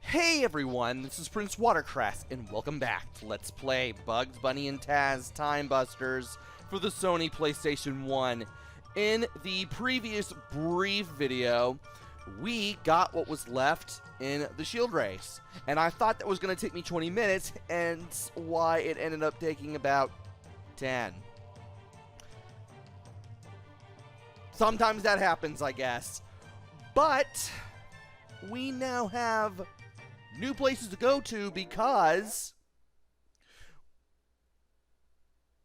Hey everyone, this is PrinceWatercress, and welcome back to Let's Play Bugs Bunny and Taz Time Busters for the Sony PlayStation 1. In the previous brief video, we got what was left in the shield race, and I thought that was going to take me 20 minutes, and why it ended up taking about 10. Sometimes that happens, I guess. But we now have new places to go to because,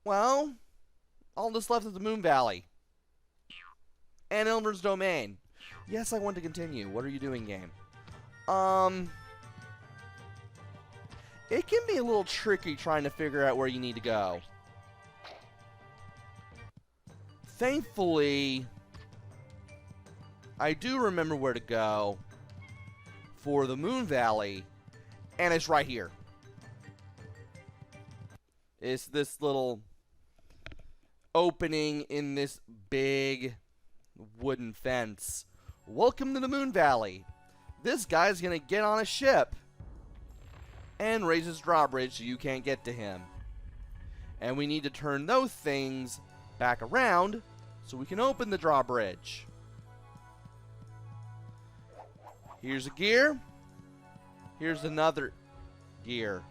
well, all that's left is the Moon Valley and Elmer's Domain. Yes, I want to continue. What are you doing, game? It can be a little tricky trying to figure out where you need to go. Thankfully, I do remember where to go for the Moon Valley, and it's right here. It's this little opening in this big wooden fence. Welcome to the Moon Valley. This guy's gonna get on a ship and raise his drawbridge so you can't get to him. And we need to turn those things back around so we can open the drawbridge. Here's a gear. Here's another gear.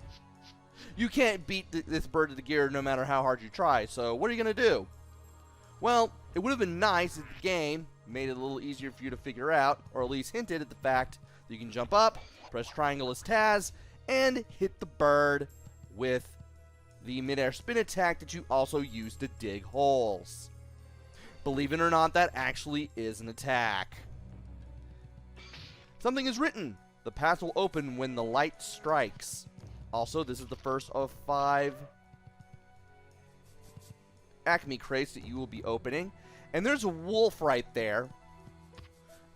You can't beat this bird to the gear no matter how hard you try, so what are you going to do? Well, it would have been nice if the game made it a little easier for you to figure out, or at least hinted at the fact that you can jump up, press triangle as Taz, and hit the bird with the midair spin attack that you also use to dig holes. Believe it or not, that actually is an attack. Something is written. The path will open when the light strikes. Also, this is the first of 5 Acme crates that you will be opening. And there's a wolf right there.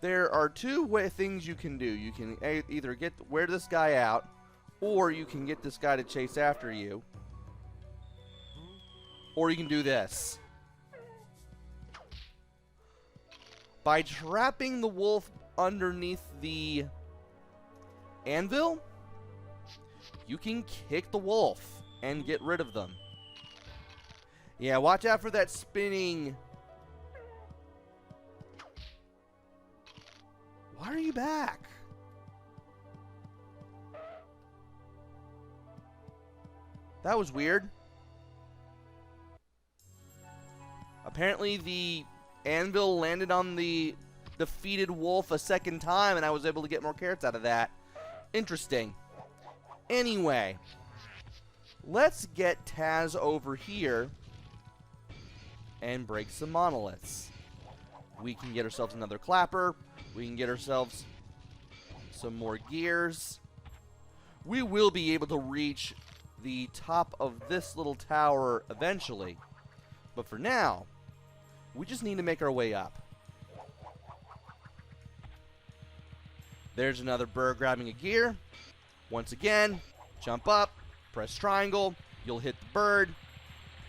There are 2 things you can do. You can either wear this guy out, or you can get this guy to chase after you. Or you can do this. By trapping the wolf underneath the anvil, you can kick the wolf and get rid of them. Yeah, watch out for that spinning. Why are you back? That was weird. Apparently the anvil landed on the defeated wolf a second time, and I was able to get more carrots out of that. Interesting. Anyway, let's get Taz over here and break some monoliths. We can get ourselves another clapper. We can get ourselves some more gears. We will be able to reach the top of this little tower eventually. But for now, we just need to make our way up. There's another bird grabbing a gear. Once again, jump up, press triangle, you'll hit the bird,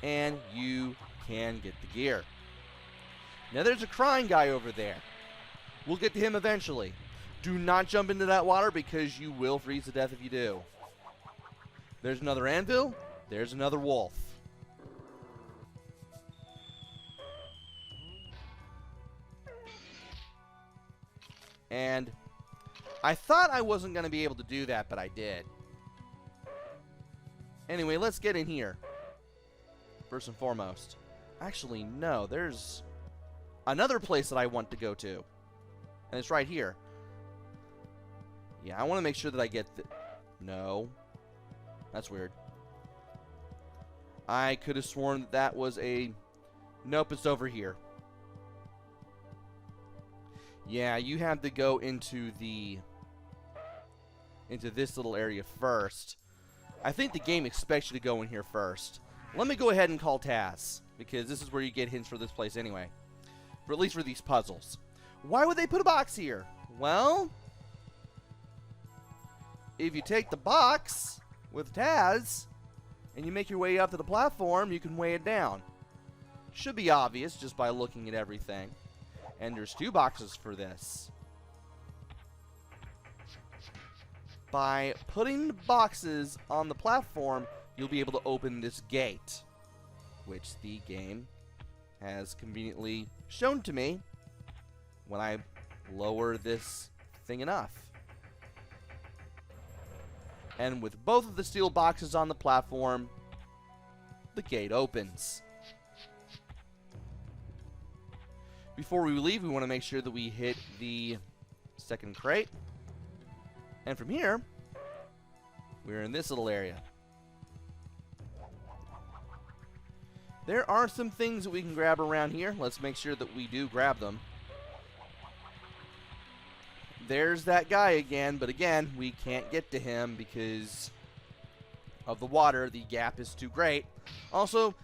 and you can get the gear. Now there's a crying guy over there. We'll get to him eventually. Do not jump into that water because you will freeze to death if you do. There's another anvil. There's another wolf. And I thought I wasn't going to be able to do that, but I did. Anyway, let's get in here. First and foremost. Actually, no. There's another place that I want to go to. And it's right here. Yeah, I want to make sure that I get the... No. That's weird. I could have sworn that was a... Nope, it's over here. Yeah, you have to go into this little area first. I think the game expects you to go in here first. Let me go ahead and call Taz, because this is where you get hints for this place anyway. For at least for these puzzles. Why would they put a box here? Well, if you take the box with Taz and you make your way up to the platform, you can weigh it down. Should be obvious just by looking at everything. And there's 2 boxes for this. by putting the boxes on the platform, you'll be able to open this gate, which the game has conveniently shown to me when I lower this thing enough. And with both of the steel boxes on the platform, the gate opens. Before we leave, we want to make sure that we hit the second crate. And from here, we're in this little area. There are some things that we can grab around here. Let's make sure that we do grab them. There's that guy again, but again, we can't get to him because of the water. The gap is too great. Also,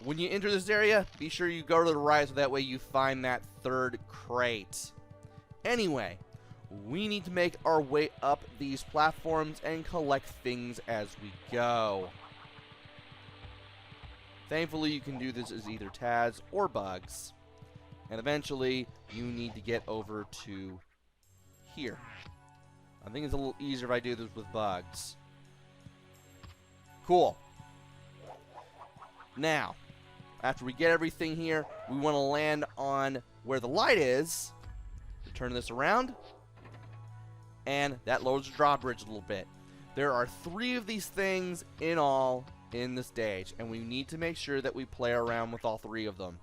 when you enter this area, be sure you go to the right so that way you find that third crate. Anyway, we need to make our way up these platforms and collect things as we go. Thankfully, you can do this as either Taz or Bugs. And eventually, you need to get over to here. I think it's a little easier if I do this with Bugs. Cool. Now, after we get everything here, we want to land on where the light is. Turn this around. And that lowers the drawbridge a little bit. There are 3 of these things in all in the stage, and we need to make sure that we play around with all 3 of them.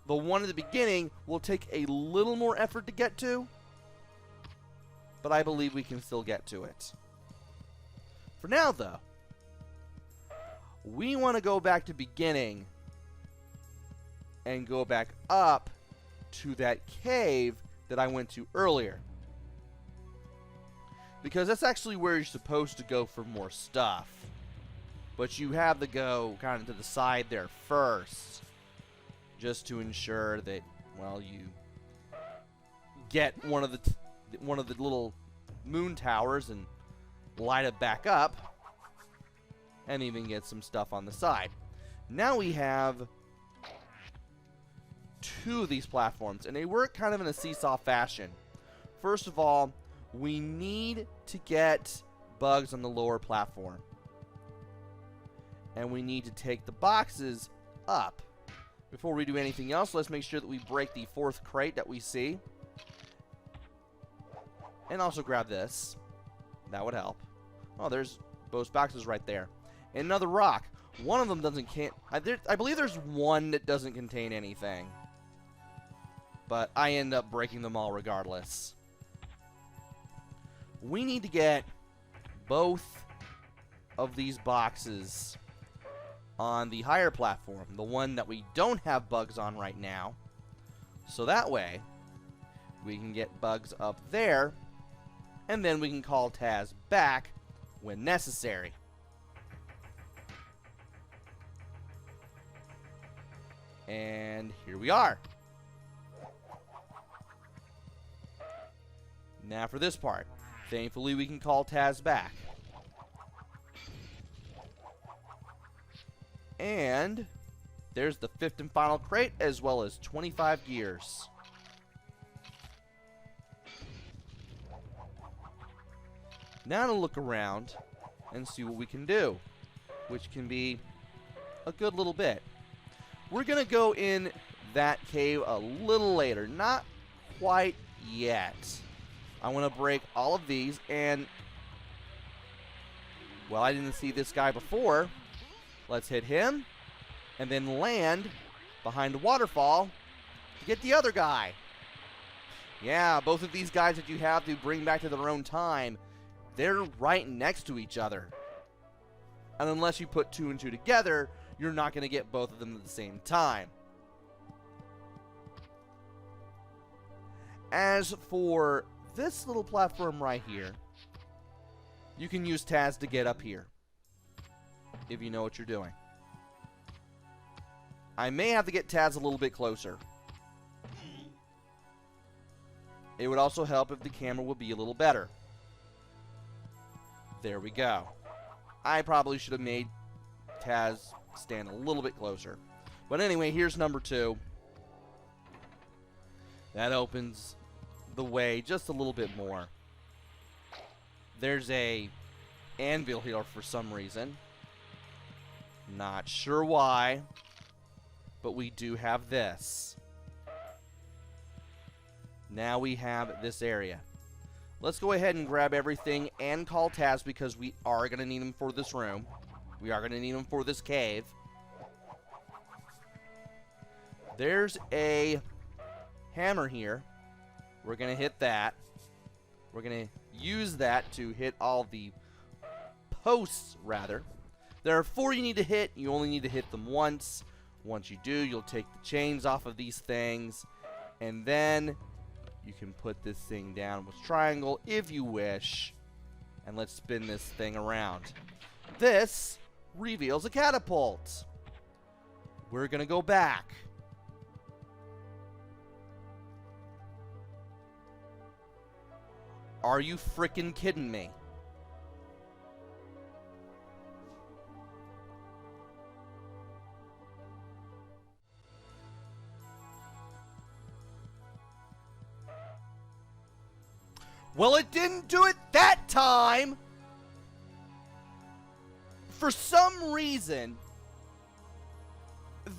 The one at the beginning will take a little more effort to get to, but I believe we can still get to it. For now, though, we want to go back to beginning and go back up to that cave that I went to earlier. Because that's actually where you're supposed to go for more stuff. But you have to go kind of to the side there first, just to ensure that, well, you get one of the little moon towers and light it back up, and even get some stuff on the side. Now we have 2 of these platforms, and they work kind of in a seesaw fashion. First of all, we need to get Bugs on the lower platform. And we need to take the boxes up. Before we do anything else, let's make sure that we break the 4th crate that we see. And also grab this. That would help. Oh, there's both boxes right there. And another rock. One of them doesn't I believe there's one that doesn't contain anything. But I end up breaking them all regardless. We need to get both of these boxes on the higher platform, the one that we don't have Bugs on right now. So that way, we can get Bugs up there, and then we can call Taz back when necessary. And here we are. Now for this part. Thankfully, we can call Taz back. And there's the 5th and final crate, as well as 25 gears. Now to look around and see what we can do, which can be a good little bit. We're going to go in that cave a little later, not quite yet. I want to break all of these, and, well, I didn't see this guy before. Let's hit him, and then land behind a waterfall to get the other guy. Yeah, both of these guys that you have to bring back to their own time, they're right next to each other. And unless you put 2 and 2 together, you're not going to get both of them at the same time. As for this little platform right here, you can use Taz to get up here, if you know what you're doing. I may have to get Taz a little bit closer. It would also help if the camera would be a little better. There we go. I probably should have made Taz stand a little bit closer. But anyway, here's number 2. That opens the way just a little bit more. There's a anvil here for some reason. Not sure why, but we do have this. Now we have this area. Let's go ahead and grab everything and call Taz because we are going to need him for this room. We are going to need him for this cave. There's a hammer here. We're going to hit that. We're going to use that to hit all the posts, rather. There are 4 you need to hit. You only need to hit them once. Once you do, you'll take the chains off of these things. And then you can put this thing down with triangle if you wish. And let's spin this thing around. This reveals a catapult. We're going to go back. Are you frickin' kidding me? Well, it didn't do it that time. For some reason,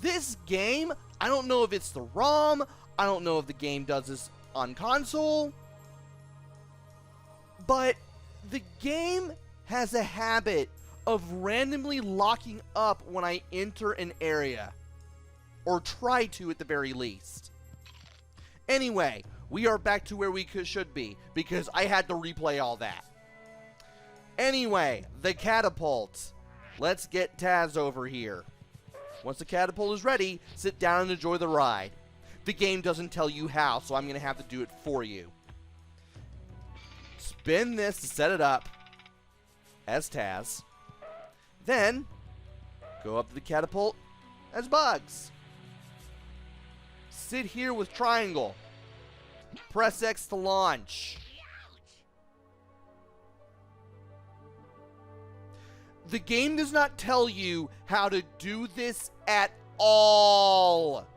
this game, I don't know if it's the ROM, I don't know if the game does this on console, but the game has a habit of randomly locking up when I enter an area. Or try to at the very least. Anyway, we are back to where we should be, because I had to replay all that. Anyway, the catapult. Let's get Taz over here. Once the catapult is ready, sit down and enjoy the ride. The game doesn't tell you how, so I'm going to have to do it for you. Spin this to set it up as Taz. Then, go up to the catapult as Bugs. Sit here with triangle. Press X to launch. The game does not tell you how to do this at all.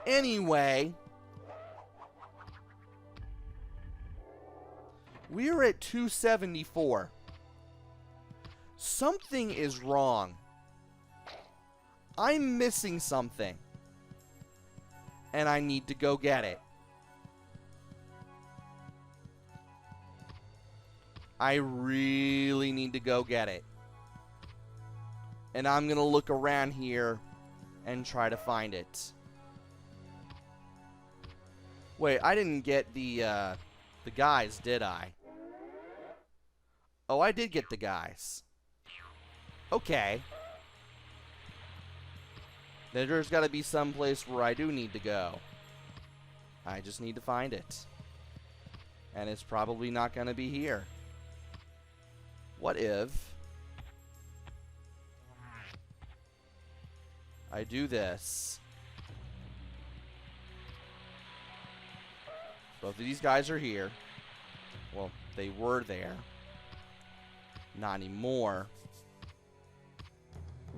Anyway, we're at 274. Something is wrong. I'm missing something. And I need to go get it. I really need to go get it. And I'm going to look around here and try to find it. Wait, I didn't get the guys, did I? Oh, I did get the guys. Okay. There's got to be some place where I do need to go. I just need to find it. And it's probably not going to be here. What if I do this? Both of these guys are here. Well, they were there. Not anymore.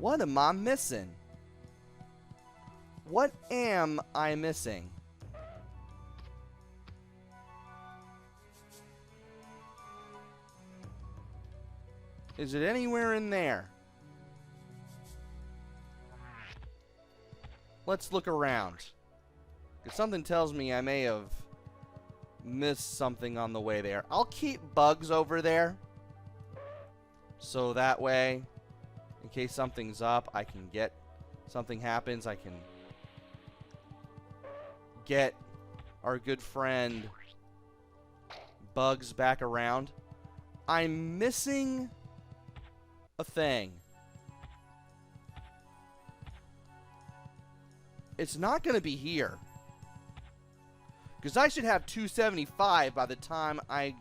What am I missing? What am I missing? Is it anywhere in there? Let's look around. Because something tells me I may have missed something on the way there. I'll keep Bugs over there. So that way, in case something's up, I can get... Something happens, I can get our good friend Bugs back around. I'm missing a thing. It's not going to be here. Because I should have 275 by the time I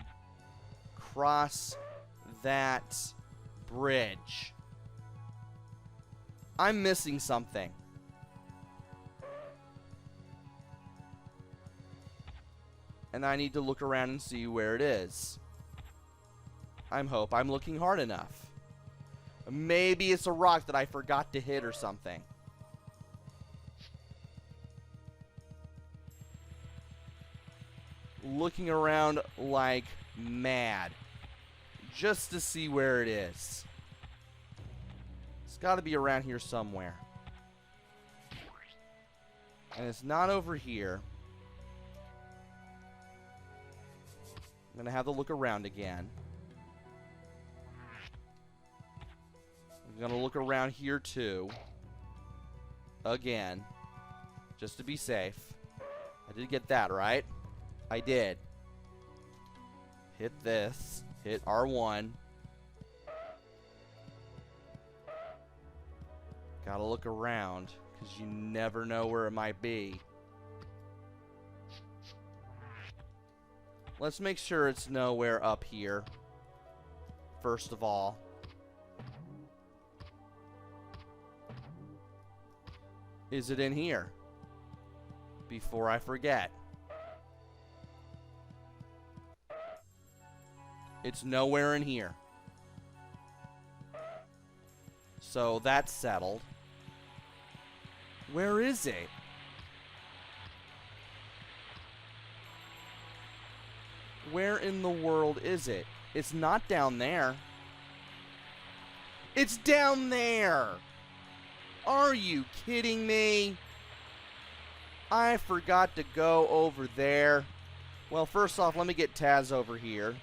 cross that bridge. I'm missing something. And I need to look around and see where it is. I hope I'm looking hard enough. Maybe it's a rock that I forgot to hit or something. looking around like mad just to see where it is. It's got to be around here somewhere. And it's not over here. I'm going to have to look around again. I'm going to look around here too. Again. Just to be safe. I did get that, right? I did. Hit this. Hit R1. Gotta look around, because you never know where it might be. Let's make sure it's nowhere up here. First of all. Is it in here? Before I forget. It's nowhere in here. So that's settled. Where is it? Where in the world is it? It's not down there. It's down there! Are you kidding me? I forgot to go over there. Well, first off, let me get Taz over here.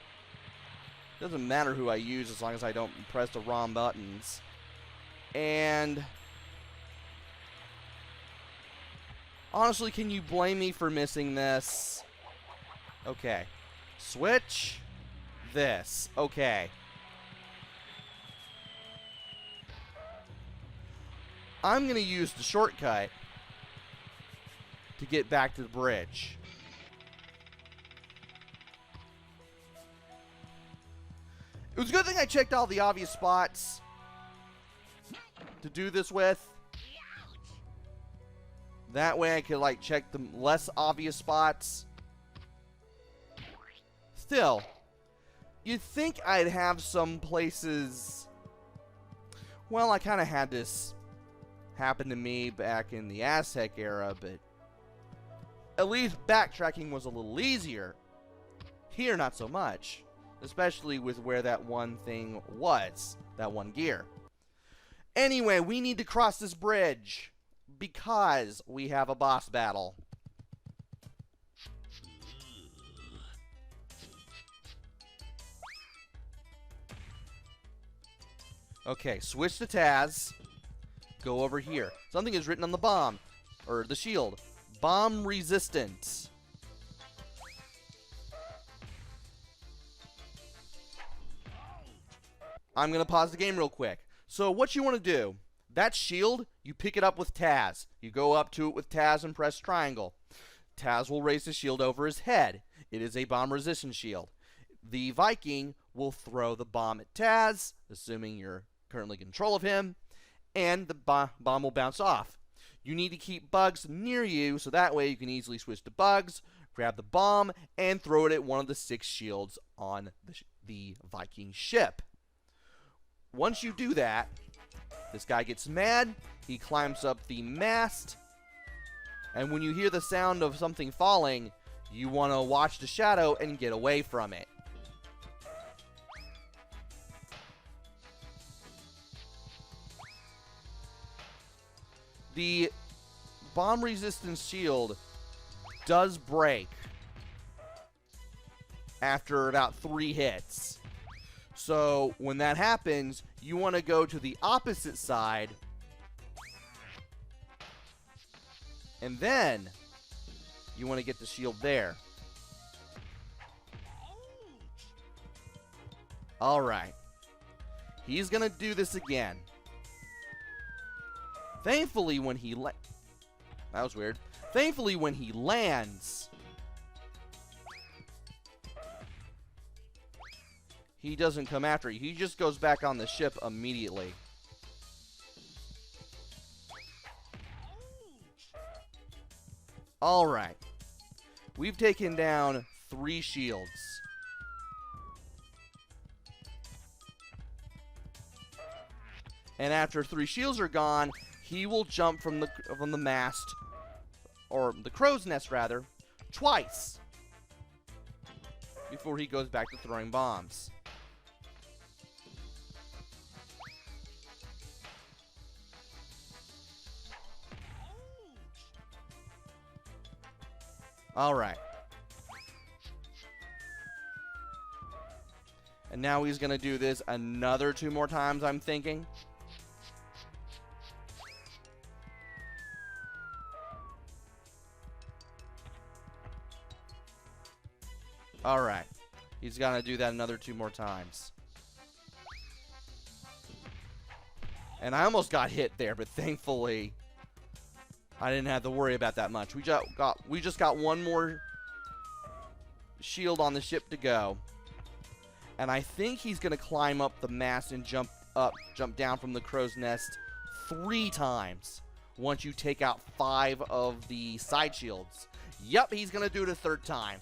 Doesn't matter who I use as long as I don't press the wrong buttons. And honestly, can you blame me for missing this? Okay. Switch this. Okay. I'm going to use the shortcut to get back to the bridge. It was a good thing I checked all the obvious spots to do this with. That way I could, like, check the less obvious spots. Still, you'd think I'd have some places... Well, I kind of had this happen to me back in the Aztec era, but at least backtracking was a little easier. Here, not so much. Especially with where that one thing was. That one gear. Anyway, we need to cross this bridge. Because we have a boss battle. Okay, switch to Taz. Go over here. Something is written on the bomb. Or the shield. Bomb resistant. I'm going to pause the game real quick. So what you want to do, that shield, you pick it up with Taz. You go up to it with Taz and press triangle. Taz will raise the shield over his head. It is a bomb resistant shield. The Viking will throw the bomb at Taz, assuming you're currently in control of him, and the bomb will bounce off. You need to keep bugs near you, so that way you can easily switch to bugs, grab the bomb, and throw it at one of the 6 shields on the Viking ship. Once you do that, this guy gets mad, he climbs up the mast, and when you hear the sound of something falling, you want to watch the shadow and get away from it. The bomb resistance shield does break after about 3 hits. So when that happens, you want to go to the opposite side, and then you want to get the shield there. Alright. He's going to do this again. Thankfully, when he that was weird. Thankfully, when he lands, he doesn't come after you. He just goes back on the ship immediately. Alright. We've taken down 3 shields. And after 3 shields are gone, he will jump from the mast, or the crow's nest rather, twice. before he goes back to throwing bombs. Alright. And now he's going to do this another 2 more times, I'm thinking. Alright. He's going to do that another 2 more times. And I almost got hit there, but thankfully I didn't have to worry about that much. We just got 1 more shield on the ship to go. And I think he's going to climb up the mast and jump down from the crow's nest 3 times once you take out 5 of the side shields. Yep, he's going to do it a 3rd time.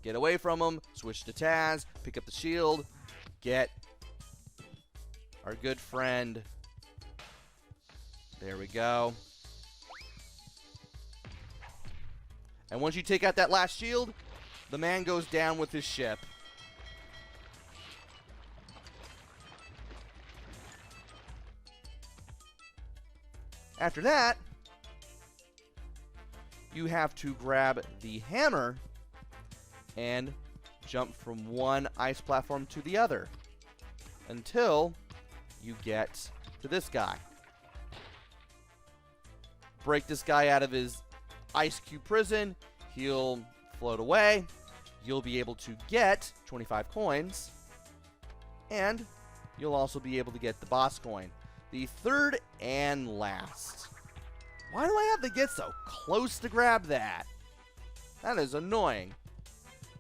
Get away from him, switch to Taz, pick up the shield, get our good friend. There we go. And once you take out that last shield, the man goes down with his ship. After that, you have to grab the hammer and jump from one ice platform to the other until you get to this guy. Break this guy out of his ice cube prison. He'll float away. You'll be able to get 25 coins. And you'll also be able to get the boss coin. The 3rd and last. Why do I have to get so close to grab that? That is annoying.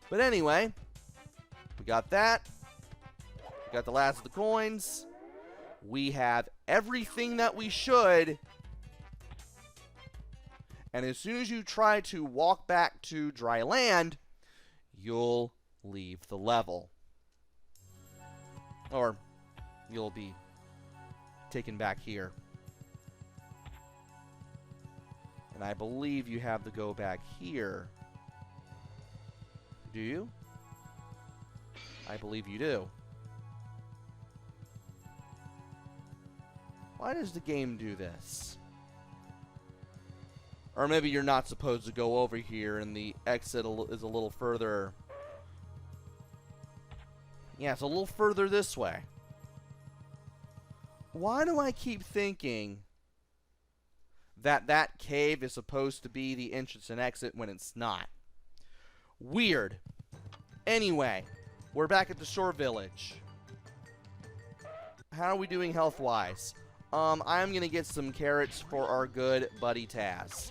But anyway, we got that. We got the last of the coins. We have everything that we should. And as soon as you try to walk back to dry land, you'll leave the level. Or you'll be taken back here. And I believe you have to go back here. Do you? I believe you do. Why does the game do this? Or maybe you're not supposed to go over here and the exit is a little further. Yeah, it's a little further this way. Why do I keep thinking that that cave is supposed to be the entrance and exit when it's not? Weird. Anyway, we're back at the shore village. How are we doing health-wise? I'm going to get some carrots for our good buddy Taz.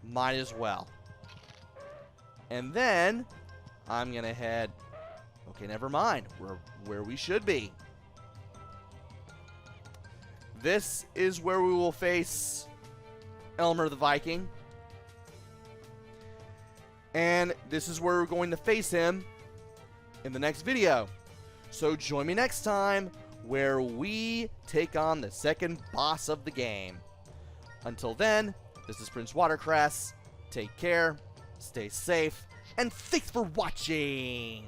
Might as well. And then I'm going to head... Okay, never mind. We're where we should be. This is where we will face Elmer the Viking. And this is where we're going to face him in the next video. So join me next time where we take on the second boss of the game. Until then, this is PrinceWatercress. Take care, stay safe, and thanks for watching!